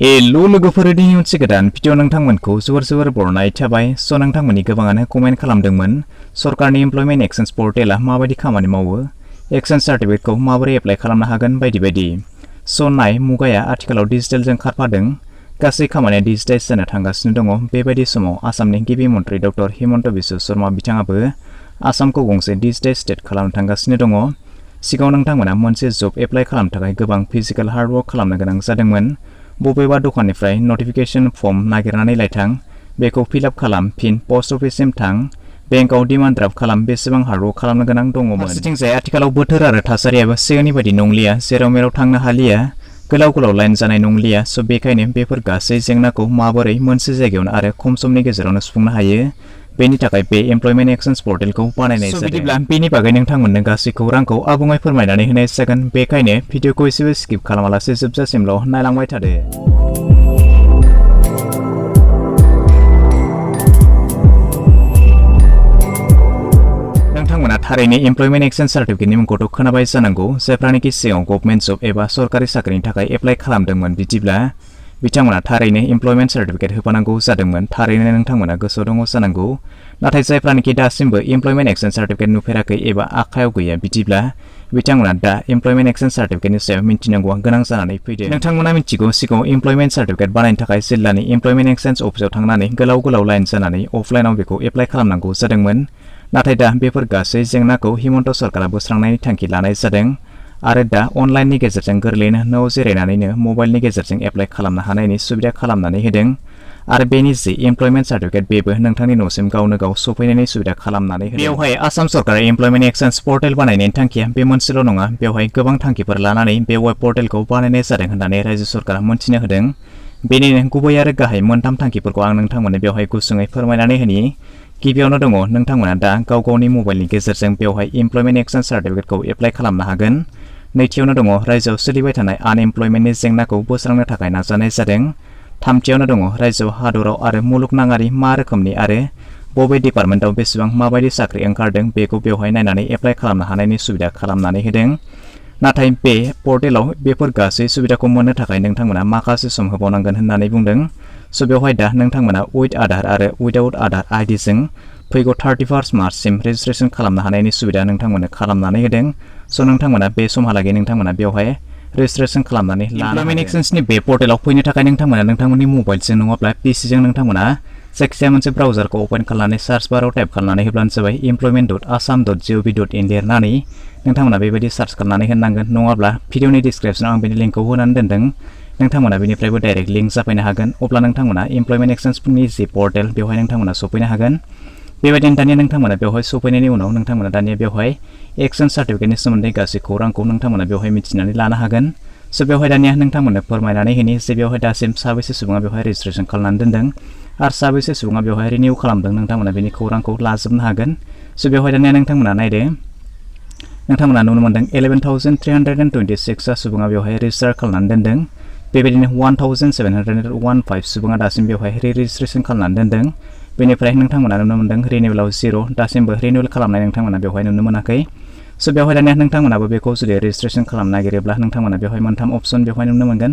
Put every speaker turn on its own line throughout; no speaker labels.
Hello लोगोफोरनि मोनसे गोदान भिडिअ नोंथांमोनखौ जोबोर बरायनाय थाबाय। स' नोंथांमोननि गोबाङानो कमेन्ट खालामदोंमोन सरकारनि एमप्लयमेन्ट एक्सचेन्ज पर्टेला माबायदि खामानि मावो, एक्सचेन्ज सार्टिफिकेटखौ माबोरै एप्लाइ खालामनो हागोन बायदि। स' नाय मुगाया आथिखालाव डिजिटेलजों खारफादों, गासै खामानिया डिजिटाइज जानो थांगासिनो दङ। बेबायदि समाव आसामनि गिबि मन्त्रि डक्टर हिमन्त बिश्व शर्मा बिथाङाबो आसामखौ गंसे डिजिटाइज स्टेट खालामनो थांगासिनो दङ। सिगाङाव नोंथांमोना मोनसे जब एप्लाइ खालामनो थाखाय गोबां फिजिकेल हार्डवर्क खालामनो गोनां जादोंमोन। बबेबा दखाननिफ्राय नटिफिकेशन फर्म नागिरनानै लायथां, बेखौ फिलआप खालाम, फिन पोस्ट अफिससिम थां, बेंकआव डिमान्ड ड्राफ्ट खालाम, बेसेबां हार्डवर्क खालामनो गोनां दङमोन। फारसेथिंजाय आथिखालाव बोथोर आरो थासारियाबो सिगांनि बायदि नंलिया, जेराव मेराव थांनो हालिया, गोलाव लाइन जानाय नंलिया। स' बेखायनो बेफोर गासै जेंनाखौ माबोरै मोनसे जायगायावनो आरो खम समनि गेजेरावनो सुफुंनो हायो, बेनि थाखाय बे एमप्लयमेन्ट एक्सचेन्ज पर्टेलखौ बानायनाय जादों। बिदिब्ला बेनि बागै नोंथांमोननो गासै खौरांखौ आबुङै फोरमायनानै होनाय जागोन। बेखायनो भिडिअखौ एसेबो स्किप खालामालासे जोबजासिमल' नायलांबाय थादो। नोंथांमोना थारैनो एमप्लयमेन्ट एक्सचेन्ज सार्टिफिकेटनि मुंखौथ' खोनाबाय जानांगौ, जायफ्रानोखि सिगाङाव गभर्नमेन्ट जब एबा सरकारि साख्रिनि थाखाय एप्लाइ खालामदोंमोन। बिदिब्ला बिथांमोना थारैनो एमप्लयमेन्ट सार्टिफिकेट होफानांगौ जादोंमोन। थारैनो नोंथांमोना गोसोआव दङ जानांगौ। नाथाय जायफ्रानोखि दासिमबो एमप्लयमेन्ट एक्सचेन्ज सार्टिफिकेट नुफेराखै एबा आखायाव गैया, बिदिब्ला बिथांमोना दा एमप्लयमेन्ट एक्सचेन्ज सार्टिफिकेटनि सायाव मिन्थिनांगौआ गोनां जानानै फैदों। नोंथांमोना मिथिगौ, सिगाङाव एमप्लयमेन्ट सार्टिफिकेट बानायनो थाखाय जिल्लानि एमप्लयमेन्ट एक्सचेन्ज अफिसाव थांनानै गोलाव लाइन जानानै अफलाइनाव बेखौ एप्लाइ खालामनांगौ जादोंमोन। नाथाय दा बेफोर गासै जेंनाखौ हिमन्त सरकारा बोस्रांनायनि थांखि लानाय जादों आरो दा अनलाइननि गेजेरजों गोरलैयैनो न'आव जिरायनानैनो मबाइलनि गेजेरजों एप्लाइ खालामनो हानायनि सुबिदा खालामनानै होदों। आरो बेनि जि एमप्लयमेन्ट सार्टिफिकेट, बेबो नोंथांनि न'सिम गावनो गाव सफैनायनि सुबिदा खालामनानै होदों। बेवहाय आसाम सरकारा एमप्लयमेन्ट एक्सचेन्ज पर्टेल बानायनायनि थांखिया बे मोनसेल' नङा, बेवहाय गोबां थांखिफोर लानानै बे वेब पर्टेलखौ बानायनाय जादों होननानै रायजो सरकारा मोनथिनो होदों। बेनिनो गुबै आरो गाहाय मोनथाम थांखिफोरखौ आं नोंथांमोननो बेवहाय गुसुङै फोरमायनानै होनि। गिबियावनो दङ, नोंथांमोना दा गाव गावनि मबाइलनि गेजेरजों बेवहाय एमप्लयमेन्ट एक्सचेन्ज सार्टिफिकेटखौ एप्लाइ खालामनो हागोन। नैथियावनो दङ, रायजोआव सोलिबाय थानाय आनएमप्लयमेन्टनि जेंनाखौ बोस्रांनो थाखाय नाजानाय जादों। थामथियावनो दङ, रायजोआव, हादराव आरो मुलुगनाङारि मा रोखोमनि आरो बबे डिपार्टमेन्टआव बेसेबां माबायदि साख्रि ओंखारदों, बेखौ बेवहाय नायनानै एप्लाइ खालामनो हानायनि सुबिदा खालामनानै होदों। नाथाय बे पर्टेलाव बेफोर गासै सुबिदाखौ मोननो थाखाय नोंथांमोना माखासे सम होबावनांगोन होननानै बुंदों। स' बेवहाय दा नोंथांमोना उइथ आधार आरो उइदाउट आधार आइडिजों फैगौ 31 मार्चसिम रेजिस्ट्रेसन खालामनो हानायनि सुबिदा नोंथांमोननो खालामनानै होदों। स' नोंथांमोना बे समहालागै नोंथांमोना बेवहाय रेजिस्ट्रेसन खालामनानै एमप्लयमेन्ट एक्सचेन्जनि बे पर्टेलाव फैनो थाखाय नोंथांमोना नोंथांमोननि मबाइलजों नङाब्ला पिसिजों नोंथांमोना जायखिजाया मोनसे ब्राउजारखौ अपेन खालामनानै सार्च बाराव टाइप खालामनानै होब्लानो जाबाय employment.assam.gov.in लिरनानै नोंथांमोना बेबायदि सार्च खालामनानै होनांगोन। नङाब्ला भिडिअनि डिसक्रिपसनाव आं बेनि लिंकखौ होनानै दोनदों, नोंथांमोना बेनिफ्रायबो डाइरेक्ट लिंक जाफैनो हागोन। अब्ला नोंथांमोना एमप्लयमेन्ट एक्सचेन्जनि जि पर्टेल, बेवहाय नोंथांमोना सफैनो हागोन। बेबायदिनो दानिया नोंथांमोना बेवहाय सफैनायनि उनाव नोंथांमोना दानिया बेवहाय एक्सचेन्ज सार्टिफिकेटनि सोमोन्दै गासै खौरांखौ नोंथांमोना बेवहाय मिथिनानै लानो हागोन। स' बेवहाय दानिया नोंथांमोननो फोरमायनानै होनि जे बेवहाय दासिम साबैसे सुबुङा बेवहाय रेजिस्ट्रेसन खालामनानै दोनदों आरो साबैसे सुबुङा बेवहाय रिनिउ खालामदों, नोंथांमोना बेनि खौरांखौ लाजोबनो हागोन। स' बेवहाय दानिया नोंथांमोना नायदो, नोंथांमोना नुनो मोनदों 11,326 सुबुङा बेवहाय रेजिस्टार खालामनानै दोनदों। बेबायदिनो 1,715 सुबुङा दासिम बेवहाय रेजिस्ट्रेसन खालामनानै दोनदों। बेनिफ्राय नोंथांमोना नुनो मोनदों रिनिउवेलाव 0, दासिमबो रिनिउवेल खालामनाय नोंथांमोना बेवहाय नुनो मोनाखै। स' बेवहाय दानिया नोंथांमोनाबो बेखौ जुदि रेजिस्ट्रेसन खालामनो नागिरोब्ला नोंथांमोना बेवहाय मोनथाम अप्सन बेवहाय नुनो मोनगोन।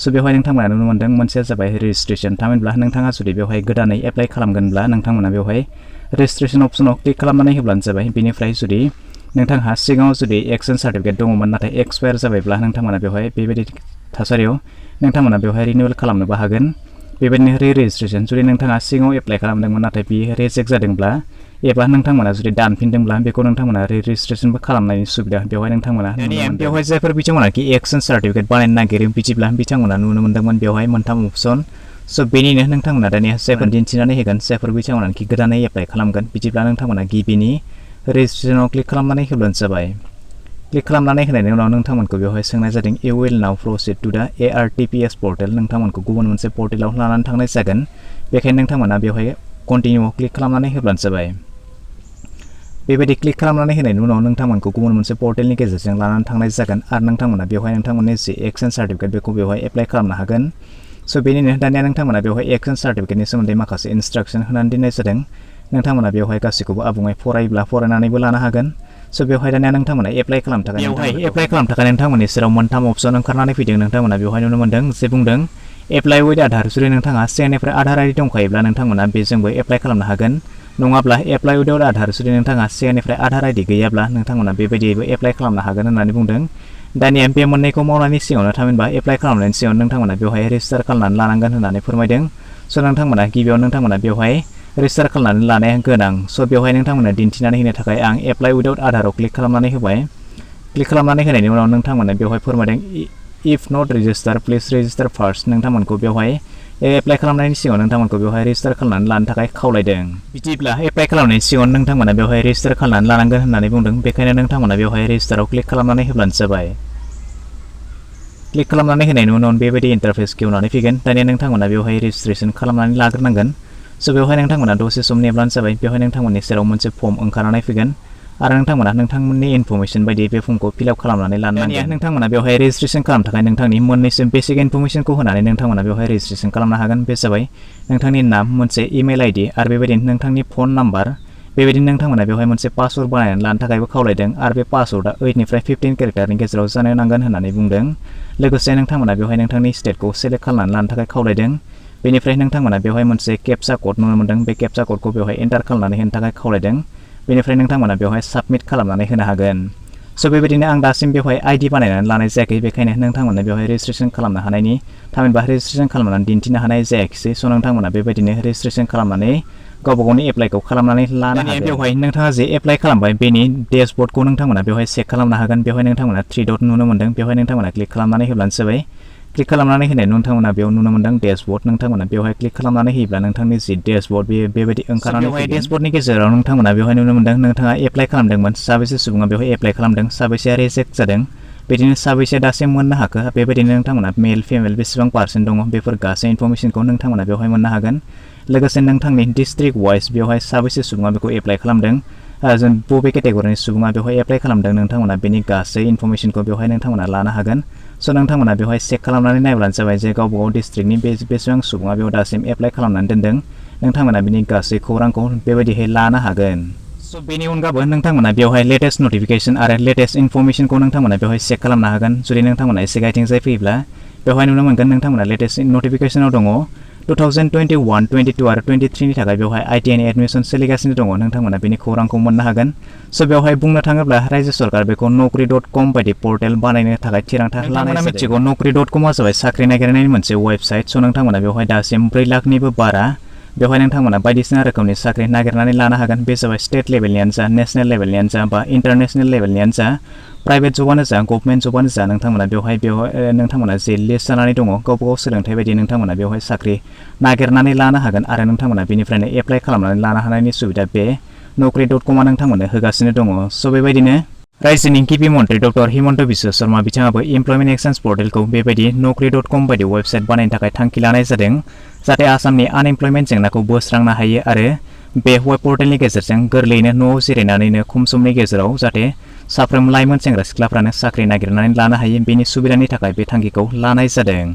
स' बेवहाय नोंथांमोना नुनो मोनदों, मोनसेया जाबाय रेजिस्ट्रेसन। थामहिनबा नोंथाङा जुदि बेवहाय गोदानै एप्लाइ खालामगोनब्ला नोंथांमोना बेवहाय रेजिस्ट्रेसन अप्सनाव क्लिक खालामनानै होब्लानो जाबाय। बेनिफ्राय जुदि नोंथांहा सिगाङाव जुदि एक्सचेन्ज सार्टिफिकेट दङमोन नाथाय एक्सपायार जाबायब्ला नोंथांमोना बेवहाय बेबायदि थासारियाव नोंथांमोना बेवहाय रिनिउवेल खालामनोबो हागोन। बेबायदिनो रेजिस्ट्रेसन, जुदि नोंथाङा सिगाङाव एप्लाइ खालामदोंमोन नाथाय बियो रिजेक्ट जादोंब्ला एबा नोंथांमोना जुदि दानफिनदोंब्ला बेखौ नोंथांमोना रेजिस्ट्रेसनबो खालामनायनि सुबिदा बेवहाय नोंथांमोना बेवहाय जायफोर बिथांमोनाखि एक्सचेन्ज सार्टिफिकेट बानायनो नागिरो, बिदिब्ला बिथांमोना नुनो मोनदोंमोन बेवहाय मोनथाम अप्सन। स' बेनिनो नोंथांमोना दानिया जायफोर दिन्थिनानै होगोन, जायफोर बिथांमोनाखि गोदानै एप्लाइ खालामगोन, बिदिब्ला नोंथांमोना गिबिनि रेजिस्ट्रेसनाव क्लिक खालामनानै होब्लानो जाबाय। क्लिक खालामनानै होनायनि उनाव नोंथांमोनखौ बेवहाय सोंनाय जादों you will now proceed to the ARTPS portal. नोंथांमोनखौ गुबुन मोनसे पर्टेलाव लानानै थांनाय जागोन। बेखायनो नोंथांमोना बेवहाय कन्टिनिउआव क्लिक खालामनानै होब्लानो जाबाय। बेबायदि क्लिक खालामनानै होनायनि उनाव नोंथांमोनखौ गुबुन मोनसे पर्टेलनि गेजेरजों लानानै थांनाय जागोन आरो नोंथांमोना बेवहाय नोंथांमोननि जि एक्सचेन्ज सार्टिफिकेट बेखौ बेवहाय एप्लाइ खालामनो हागोन। स' बेनिनो दानिया नोंथांमोना बेवहाय एक्सचेन्ज सार्टिफिकेटनि सोमोन्दै माखासे इनस्ट्राक्सन होनानै दोननाय जादों। नोंथांमोना बेवहाय गासैखौबो आबुङै फरायोब्ला फरायनानैबो लानो हागोन। स' बेवहाय दानिया नोंथांमोना एप्लाइ खालामनो थाखाय नोंथांमोननि सेराव मोनथाम अप्सन ओंखारनानै फैदों। नोंथांमोना बेवहाय नुनो मोनदों जे बुंदों एप्लाइ विथ आधार जुदि नोंथाङा सिगांनिफ्राय आधार आइडि दंखायोब्ला नोंथांमोना बेजोंबो एप्लाइ खालामनो हागोन नङाब्ला एप्लाइ विदाउट आधार जुदि नोंथाङा सिगांनिफ्राय आधार आइडि गैयाब्ला नोंथांमोना बेबायदियैबो एप्लाइ खालामनो हागोन होननानै बुंदों दानिया बे मोननैखौ मावनायनि सिगाङावनो थामहिनबा एप्लाइ खालामनायनि सिगाङाव नोंथांमोना बेवहाय रेजिस्टार खालामनानै लानांगोन होननानै फोरमायदों स' नोंथांमोना गिबियाव नोंथांमोना बेवहाय रेजिस्टार खालामनानै लानाया गोनां स' बेवहाय नोंथांमोना दिन्थिनानै होनो थाखाय आं एप्लाइ विदाउट आधाराव क्लिक खालामनानै होबाय क्लिक खालामनानै होनायनि उनाव नोंथांमोना बेवहाय फोरमायदों if not register please register first नोंथांमोनखौ बेवहाय एप्लाइ खालामनायनि सिगाङाव नोंथांमोनखौ बेवहाय रेजिस्टार खालामनानै लानो थाखाय खावलायदों बिदिब्ला एप्लाइ खालामनायनि सिगाङाव नोंथांमोना बेवहाय रेजिस्टार खालामनानै लानांगोन होननानै बुंदों बेखायनो नोंथांमोना बेवहाय रेजिस्टाराव क्लिक खालामनानै होब्लानो जाबाय क्लिक खालामनानै होनायनि उनाव बेबायदि इन्टारफेस खेवनानै फैगोन दानिया नोंथांमोना बेवहाय रेजिस्ट्रेसन खालामनानै लाग्रोनांगोन स' बेवहाय नोंथांमोना दसे सम नेब्लानो जाबाय बेवहाय नोंथांमोननि सेराव मोनसे फर्म ओंखारनानै फैगोन आरो नोंथांमोना नोंथांमोननि इनफरमेसन बायदि बे फर्मखौ फिलआप खालामनानै लानांगोन नोंथांमोना बेवहाय रेजिस्ट्रेसन खालामनो थाखाय नोंथांनि मोननैसो बेसिक इनफरमेसनखौ होनानै नोंथांमोना बेवहाय रेजिस्ट्रेसन खालामनो हागोन बे जाबाय नोंथांनि नाम मोनसे इमेल आइडि आरो बेबायदिनो नोंथांनि फन नाम्बार बेबायदिनो नोंथांमोना बेवहाय मोनसे पासवर्ड बानायनानै लानो थाखायबो खावलायदों आरो बे पासवर्डआ 8 निफ्राय 15 केरेक्टारनि गेजेराव जानो नांगोन होननानै बुंदों लोगोसे नोंथांमोना बेवहाय नोंथांनि स्टेटखौ सेलेक्ट खालामनानै लानो थाखाय खावलायदों बेनिफ्राय नोंथांमोना बेवहाय मोनसे केपचा कड नुनो मोनदों बे केपचा क'डखौ बेवहाय एन्टार खालामनानै होनो थाखाय खावलायदों बेनिफ्राय नोंथांमोना बेवहाय साबमिट खालामनानै होनो हागोन स' बेबायदिनो आं दासिम बेवहाय आइडि बानायनानै लानाय जायाखै बेखायनो नोंथांमोना बेवहाय रेजिस्ट्रेसन खालामनो हानायनि थामहिनबा रेजिस्ट्रेसन खालामनानै दिन्थिनो हानाय जायाखिसै स' नोंथांमोना बेबायदिनो रेजिस्ट्रेसन खालामनानै गावबा गावनि एप्लाइखौ खालामनानै लानो हागोन बेवहाय नोंथाङा जे एप्लाइ खालामबाय बेनि डेशबर्डखौ नोंथांमोना बेवहाय चेक खालामनो हागोन बेवहाय नोंथांमोना 3 डट नुनो मोनदों बेवहाय नोंथांमोना क्लिक खालामनानै होब्लानो जाबाय क्लिक खालामनानै होनाय नोंथांमोना बेयाव नुनो मोनदों डेशबर्ड नोंथांमोना बेवहाय क्लिक खालामनानै होयोब्ला नोंथांनि जि डेशबर्ड बेबायदि ओंखारनानै बेवहाय डेशबर्डनि गेजेराव नोंथांमोना बेवहाय नुनो मोनदों नोंथाङा एप्लाइ खालामदोंमोन साबेसे सुबुङा बेवहाय एप्लाइ खालामदों साबेसेया रिजेक्ट जादों बिदिनो साबेसे दासिम मोननो हाखो बेबायदिनो नोंथांमोना मेल फिमेल बेसेबां पार्सेन्ट दङ बेफोर गासै इनफरमेसनखौ नोंथांमोना बेवहाय मोननो हागोन लोगोसे नोंथांनि डिस्ट्रिक्ट वाइज बेवहाय साबेसे सुबुङा बेखौ एप्लाइ खालामदों जों बबे केटेगरिनि सुबुङा बेवहाय एप्लाइ खालामदों नोंथांमोना बेनि गासै इनफरमेसनखौ बेवहाय नोंथांमोना लानो हागोन स' नोंथांमोना बेवहाय चेक खालामनानै नायब्लानो जाबाय जे गावबा गाव डिस्ट्रिक्टनि बेसेबां सुबुङा बेयाव दासिम एप्लाइ खालामनानै दोनदों नोंथांमोना बिनि गासै खौरांखौ बेबायदिहाय लानो हागोन स' बेनि अनगाबो नोंथांमोना बेवहाय लेटेस्ट नटिफिकेसन आरो लेटेस्ट इनफरमेसनखौ नोंथांमोना बेवहाय चेक खालामनो हागोन जुदि नोंथांमोना एसे गाइथिंजाय फैयोब्ला बेवहाय नुनो मोनगोन नोंथांमोना लेटेस्ट नटिफिकेसनाव दङ 2021, 22 आरो 23 नि थाखाय बेवहाय आइटिआइनि एडमिसन सोलिगासिनो दङ नोंथांमोना बेनि खौरांखौ मोननो हागोन स' बेवहाय बुंनो थाङोब्ला रायजो सरकार बेखौ नौकरी.com बायदि पर्टेल बानायनो थाखाय थिरांथा लानाय मिथिगौ नौकरी.com आ जाबाय साख्रि नागिरनायनि मोनसे वेबसाइट स' नोंथांमोना बेवहाय दासिम 4 लाखनिबो बारा बेवहाय नोंथांमोना बायदिसिना रोखोमनि साख्रि नागिरनानै लानो हागोन बे जाबाय स्टेट लेभेलनियानो जा नेशनेल लेभेलनियानो जा बा इन्टारनेशनेल लेभेलनियानो जा प्राइभेट जबानो जा गभर्नमेन्ट जबानो जा नोंथांमोना बेवहाय नोंथांमोना जे लिस्ट जानानै दङ गावबा गाव सोलोंथाइ बायदि नोंथांमोना बेवहाय साख्रि नागिरनानै लानो हागोन आरो नोंथांमोना बेनिफ्रायनो एप्लाइ खालामनानै लानो हानायनि सुबिदा बे नौकरी.com आ नोंथांमोननो होगासिनो दङ स' बेबायदिनो रायजोनि गिबि मन्त्रि डक्टर हिमन्त बिश्व शर्मा बिथाङाबो इमप्लयमेन्ट एक्सचेन्ज पर्टेलखौ बेबायदि नौकरी.com बायदि वेबसाइट बानायनो थाखाय थांखि लानाय जादों जाहाथे आसामनि आनएमप्लयमेन्ट जेंनाखौ बोस्रांनो हायो आरो बे वेब पर्टेलनि गेजेरजों गोरलैयैनो न'आव जिरायनानैनो खम समनि गेजेराव जाहाथे साफ्रोम लाइमोन सेंग्रा सिख्लाफ्रानो साख्रि नागिरनानै लानो हायो बेनि सुबिदानि थाखाय बे थांखिखौ लानाय जादों।